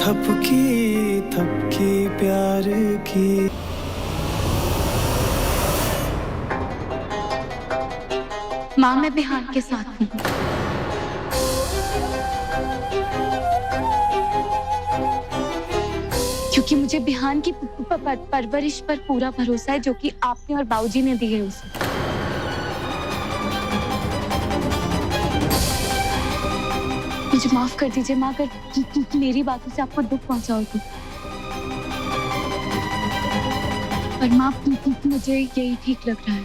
थपकी थपकी प्यार की। माँ मैं बिहान के साथ हूँ। क्योंकि मुझे बिहान की परवरिश पर पूरा भरोसा है जो कि आपने और बाबूजी ने दी है उसे। मुझे माफ कर दीजिए माँ, अगर मेरी बातों से आपको दुख पहुंचा हो तो। पर माँ मुझे यही ठीक लग रहा है।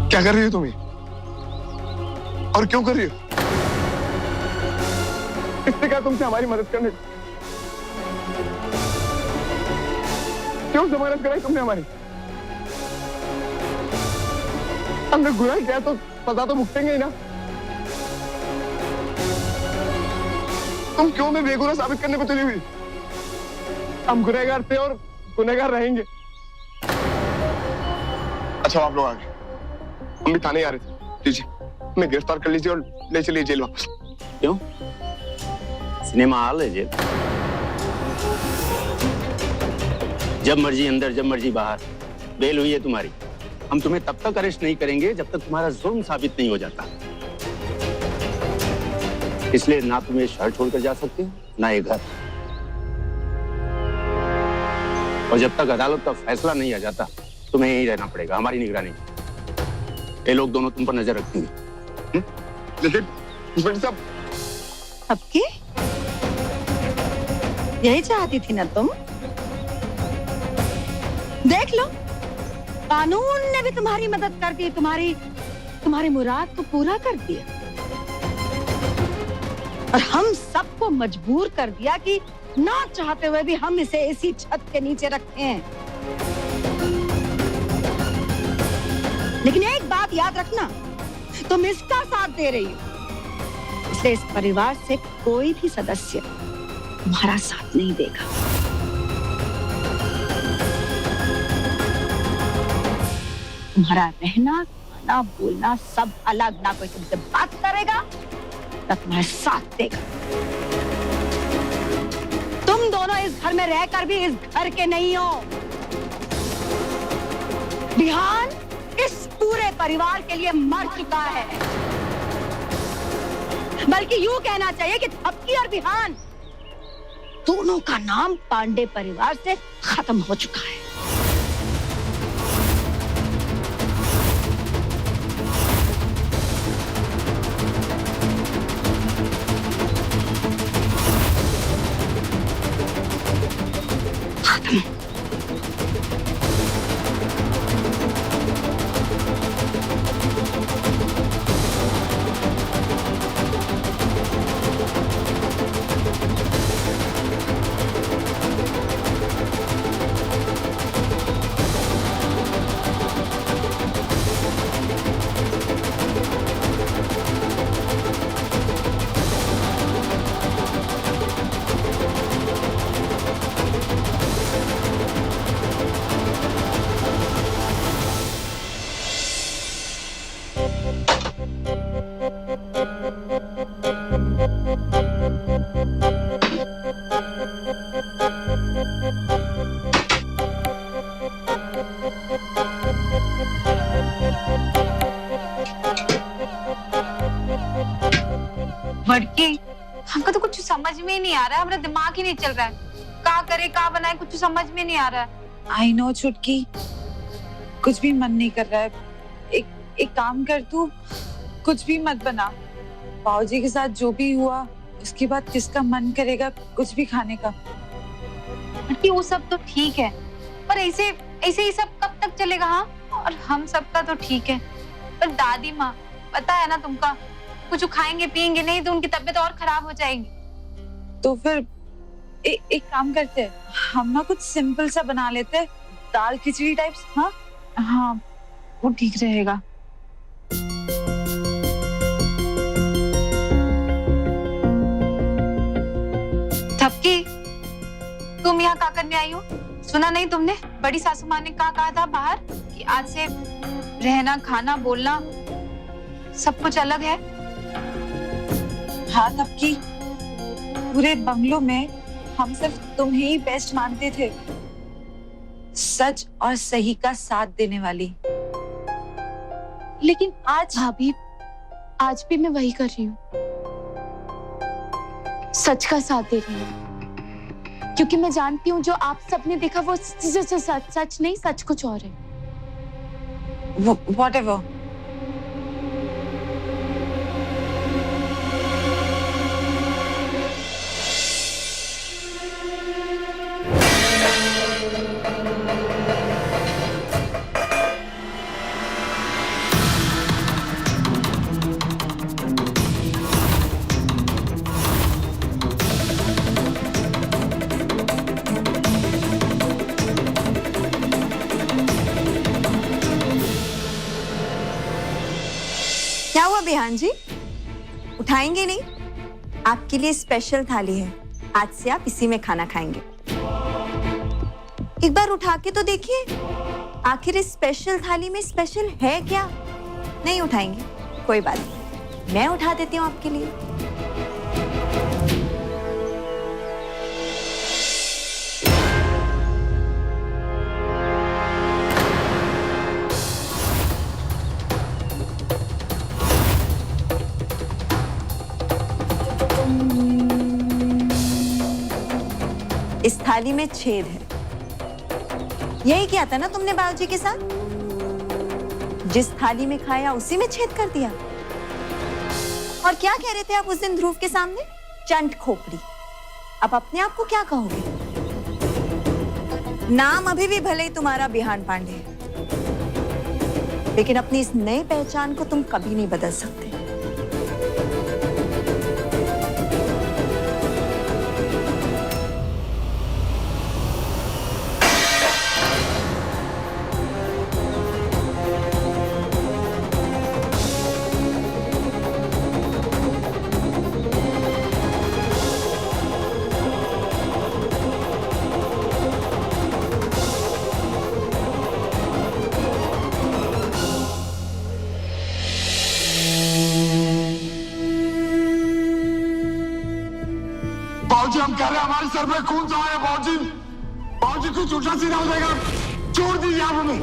क्या कर रही हो तुम ये? और क्यों कर रही हो? किसने कहा तुमसे हमारी मदद करने? क्यों जमानत कराई तुमने हमारी? हमने गुनाह किया तो सजा तो भुगतेंगे ही ना। तुम क्यों हमें बेगुनाह साबित करने पर तुली हुई? हम गुनहगार थे और गुनहगार रहेंगे। अच्छा आप लोग आ गए, हम भी थाने आ रहे थे। लीजिए हमें गिरफ्तार कर लीजिए और ले चलिए जेल वापस। क्यों? सिनेमा हॉल है जेल? जब मर्जी अंदर जब मर्जी बाहर। बेल हुई है तुम्हारी। हम तुम्हें तब तक अरेस्ट नहीं करेंगे जब तक तुम्हारा जुर्म साबित नहीं हो जाता। इसलिए ना तुम ये शहर छोड़कर जा सकते हो ना ये घर। और जब तक अदालत का फैसला नहीं आ जाता तुम्हें यहीं रहना पड़ेगा हमारी निगरानी। ये लोग दोनों तुम पर नजर रखेंगे। लेकिन इंस्पेक्टर साहब, अब की यही चाहती थी ना तुम? देख लो, कानून ने भी तुम्हारी मदद कर दी, तुम्हारी मुराद को पूरा कर दिया और हम सबको मजबूर कर दिया कि ना चाहते हुए भी हम इसे इसी छत के नीचे रखें। लेकिन एक बात याद रखना, तुम इसका साथ दे रही हो, इसलिए इस परिवार से कोई भी सदस्य तुम्हारा साथ नहीं देगा। तुम्हारा रहना, खाना, बोलना सब अलग। ना कोई तुमसे बात करेगा ना तुम्हारा साथ देगा। तुम दोनों इस घर में रहकर भी इस घर के नहीं हो। बिहान इस पूरे परिवार के लिए मर चुका है। बल्कि यूं कहना चाहिए कि थपकी और बिहान दोनों का नाम पांडे परिवार से खत्म हो चुका है। खत्म। बड़की, हमको तो कुछ समझ में ही नहीं आ रहा है, हमारा दिमाग ही नहीं चल रहा है। क्या करे क्या बनाए कुछ समझ में नहीं आ रहा है। आई नो छुटकी, कुछ भी मन नहीं कर रहा है। एक काम कर, तू कुछ भी मत बना। बाबूजी के साथ जो भी हुआ उसके बाद किसका मन करेगा कुछ भी खाने का? बड़की वो सब तो ठीक है, पर ऐसे ही सब कब तक चलेगा? हाँ, और हम सबका तो ठीक है, पर दादी माँ पता है ना तुमका, कुछ खाएंगे पिएंगे नहीं तो उनकी तबीयत और खराब हो जाएगी। तो फिर एक काम करते हैं, हम ना कुछ सिंपल सा बना लेते हैं, दाल खिचड़ी टाइप्स। हाँ हाँ, वो ठीक रहेगा। थपकी, तुम यहाँ क्या करने आई हो? सुना नहीं तुमने? बड़ी सासू माँ ने कहा था बाहर कि आज से रहना, खाना, बोलना सब कुछ अलग है। हाँ तब की पूरे बंगलों में हम सिर्फ तुम्हें ही बेस्ट मानते थे, सच और सही का साथ देने वाली। लेकिन आज भाभी, आज भी मैं वही कर रही हूँ, सच का साथ दे रही हूँ, क्योंकि मैं जानती हूँ जो आप सबने देखा वो सच नहीं, सच कुछ और है। Whatever. क्या हुआ बिहान जी, उठाएंगे नहीं? आपके लिए स्पेशल थाली है, आज से आप इसी में खाना खाएंगे। एक बार उठा के तो देखिए, आखिर इस स्पेशल थाली में स्पेशल है क्या? नहीं उठाएंगे, कोई बात नहीं, मैं उठा देती हूँ आपके लिए। इस थाली में छेद है, यही किया था ना तुमने बाबूजी के साथ? जिस थाली में खाया उसी में छेद कर दिया। और क्या कह रहे थे आप उस दिन ध्रुव के सामने? चंट खोपड़ी। अब अपने आप को क्या कहोगे? नाम अभी भी भले ही तुम्हारा बिहान पांडे है, लेकिन अपनी इस नई पहचान को तुम कभी नहीं बदल सकते। बाबूजी हम कह रहे हैं हमारे सर पे खून सवार है बाबूजी। बाबूजी कुछ उल्टा सीधा हो जाएगा, छोड़ दीजिए आप हमें।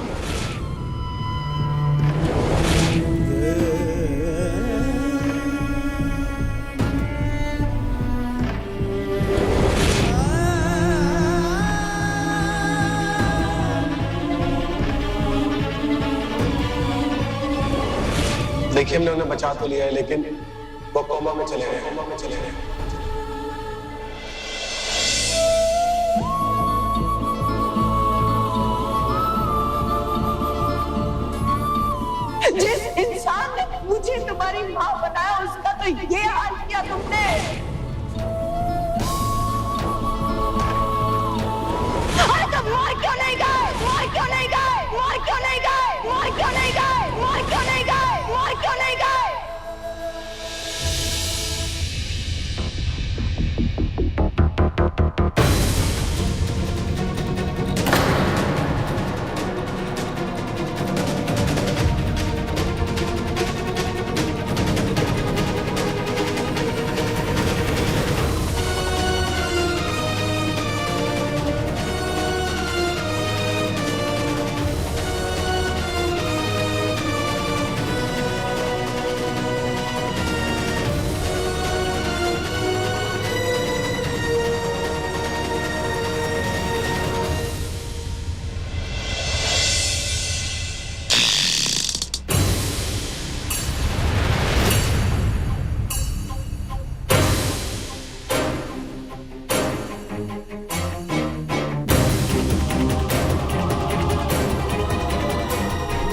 देखिए हमने उन्हें बचा तो लिया है, लेकिन वो कोमा में चले गए। जिस इंसान ने मुझे तुम्हारी माँ बनाया उसका तो ये हाल किया तुमने। अरे तुम मर क्यों नहीं गए? मर क्यों नहीं गए? मर क्यों नहीं गए? मर क्यों नहीं गए? मर क्यों नहीं गए? मर क्यों नहीं गए?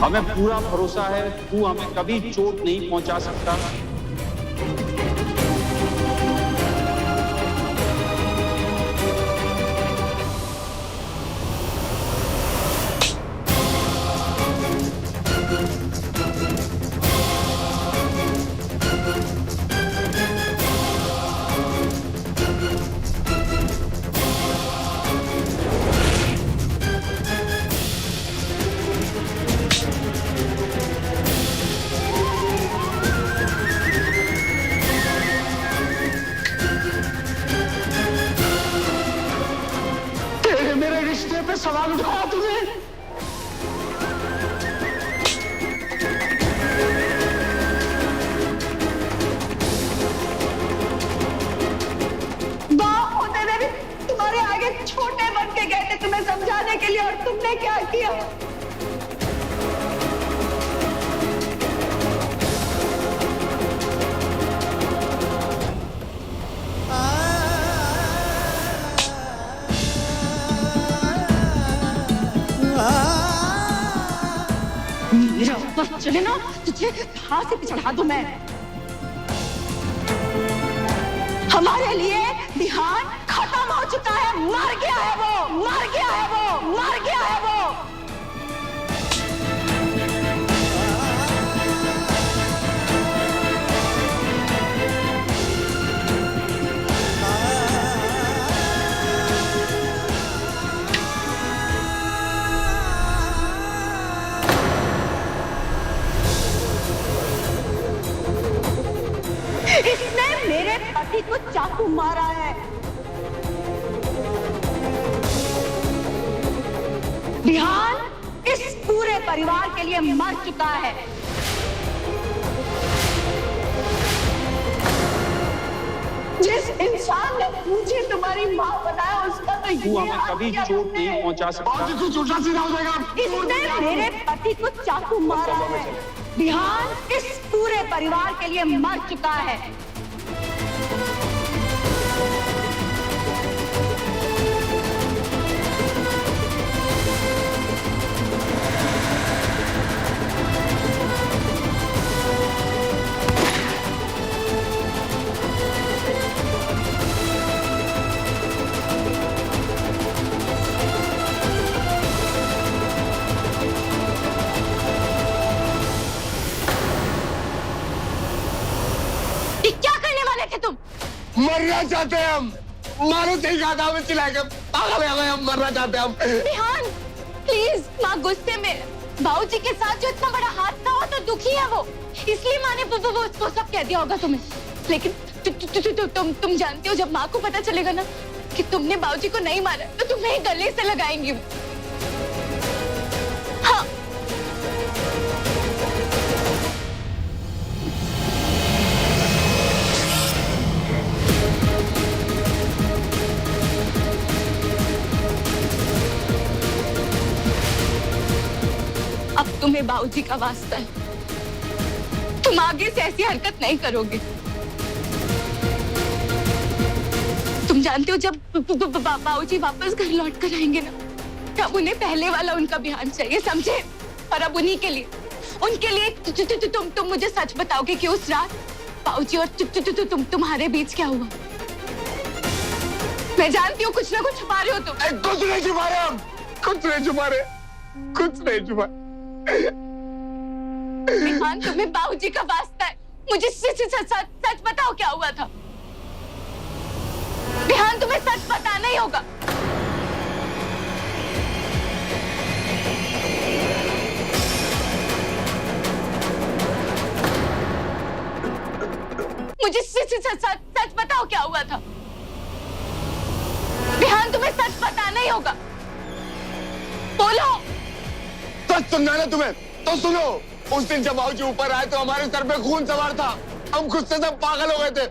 हमें पूरा भरोसा है तू हमें कभी चोट नहीं पहुंचा सकता। कहाँ बिठाया तुम्हें? बाप होते हुए भी तुम्हारे आगे छोटे बन के गए थे तुम्हें समझाने के लिए, और तुमने क्या किया? मेरा ऊपर चले ना तुझे फांसी पे चढ़ा दूं मैं। हमारे लिए बिहार खत्म हो चुका है, मर गया है वो, मर गया है वो, मर गया है वो। इसने मेरे पति को चाकू मारा है। बिहान इस पूरे परिवार के लिए मर चुका है। जिस इंसान ने मुझे तुम्हारी माँ बनाया उसका तो तू हमें कभी चोट नहीं पहुंचा सकता। तू झूठा सीधा हो जाएगा। इसने मेरे पति को चाकू मारा है। बिहान इस पूरे परिवार के लिए मर चुका है। मरना चाहते हैं हम। मारो सही कहा था, हमें चिल्लाएगा पागल है हम, मरना चाहते हैं हम। बिहान प्लीज, माँ गुस्से में बाबूजी के साथ जो इतना बड़ा हादसा हुआ तो दुखी है वो, इसलिए माँ ने वो सब कह दिया होगा तुम्हें। लेकिन तुम जानते हो जब माँ को पता चलेगा ना कि तुमने बाबूजी को नहीं मारा तो तुम्हें गले से लगाएंगी। हाँ अब तुम्हें बाबूजी का वास्ता है, तुम आगे से ऐसी हरकत नहीं करोगे। तुम जानते हो जब बाबूजी वापस घर लौट कर आएंगे ना, तब उन्हें पहले वाला उनका बिहान चाहिए, समझे? और अब उन्हीं के लिए, उनके लिए तुम मुझे सच बताओगे कि उस रात बाबूजी और तुम्हारे बीच क्या हुआ? मैं जानती हूँ कुछ ना कुछ छुपा रहे हो तुम। कुछ नहीं छुपा रहे हम, कुछ नहीं छुपा रहे, कुछ नहीं छुपा। बिहान तुम्हें बाबूजी का वास्ता है, मुझे सच बताओ क्या हुआ था। बिहान तुम्हें सच बताना ही होगा। मुझे सच बताओ क्या हुआ था। बिहान तुम्हें सच बताना ही होगा, बोलो। सच सुनना है तुम्हें तो सुनो। उस दिन जब बाबूजी ऊपर आए तो हमारे सर पे खून सवार था, हम खुद से सब पागल हो गए थे।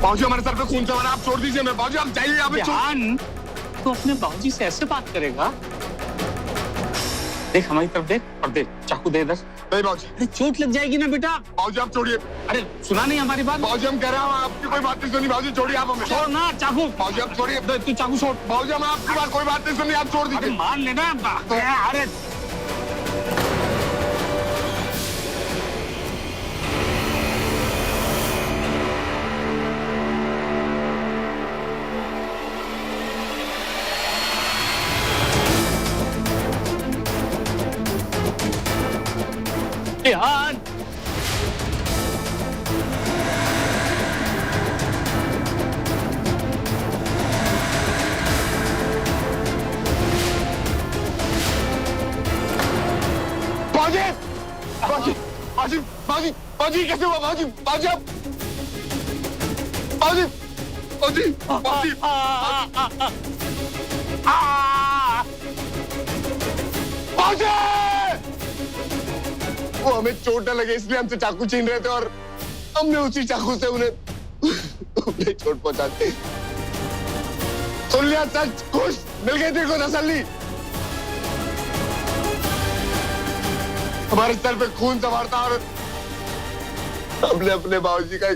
बाबूजी हमारे सर पे खून सवार, आप छोड़ दीजिए। मैं बाबूजी आप जाइए, आप बिहान, तू अपने बाबूजी से ऐसे बात करेगा? देख हमारी तरफ देख और देख, चाकू दे इधर। नहीं बाबूजी, अरे चोट लग जाएगी ना बेटा। बाबूजी आप छोड़िए। अरे सुना नहीं हमारी बात? बाबूजी हम कह रहे हैं आपकी कोई बात नहीं सुनी। बाबूजी छोड़िए आप हमें। छोड़ ना चाकू। बाबूजी आप छोड़िए। तू चाकू छोड़। बाबूजी हम आपकी बात कोई बात नहीं सुनी, आप छोड़ अरे दीजिए। मान लेना। अरे बिहान, बाबूजी बाजी बाजी बाजी कैसे हुआ बाजी बाजी आप बाजी बाजी बाजी बाजी वो हमें चोट न लगे इसलिए हमसे चाकू छीन रहे थे और हमने उसी चाकू से उन्हें चोट पहुंचा दी। सुन लिया सच खुश मिल गई तेरे को तसल्ली। हमारे सर पे खून सवार था और हमने अपने बाबूजी का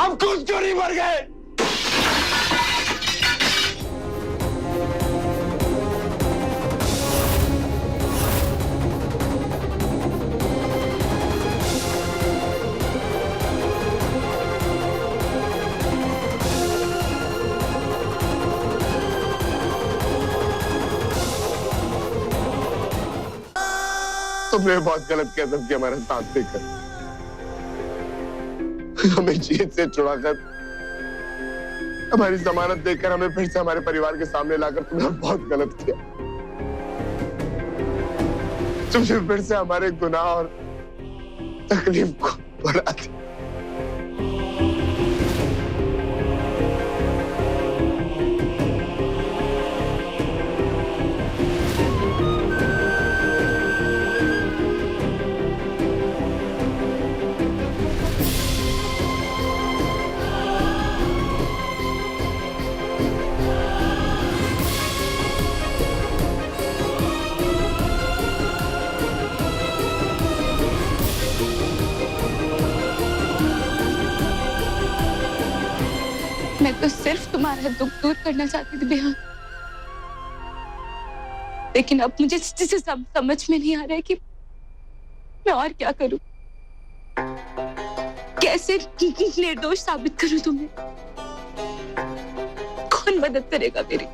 हम खुद क्यों नहीं मर गए? तुमने बहुत गलत कदम किया हमारा साथ देकर, हमें जीत से छुड़ाकर, हमारी जमानत देकर हमें फिर से हमारे परिवार के सामने लाकर तुमने बहुत गलत किया। तुमने फिर से हमारे गुनाह और तकलीफ को बढ़ा दिया। मैं तो सिर्फ तुम्हारा दुख दूर करना चाहती थी बिहान, लेकिन अब मुझे जिसे समझ में नहीं आ रहा है कि मैं और क्या करूं, कैसे निर्दोष साबित करूं तुम्हें, कौन मदद करेगा मेरी?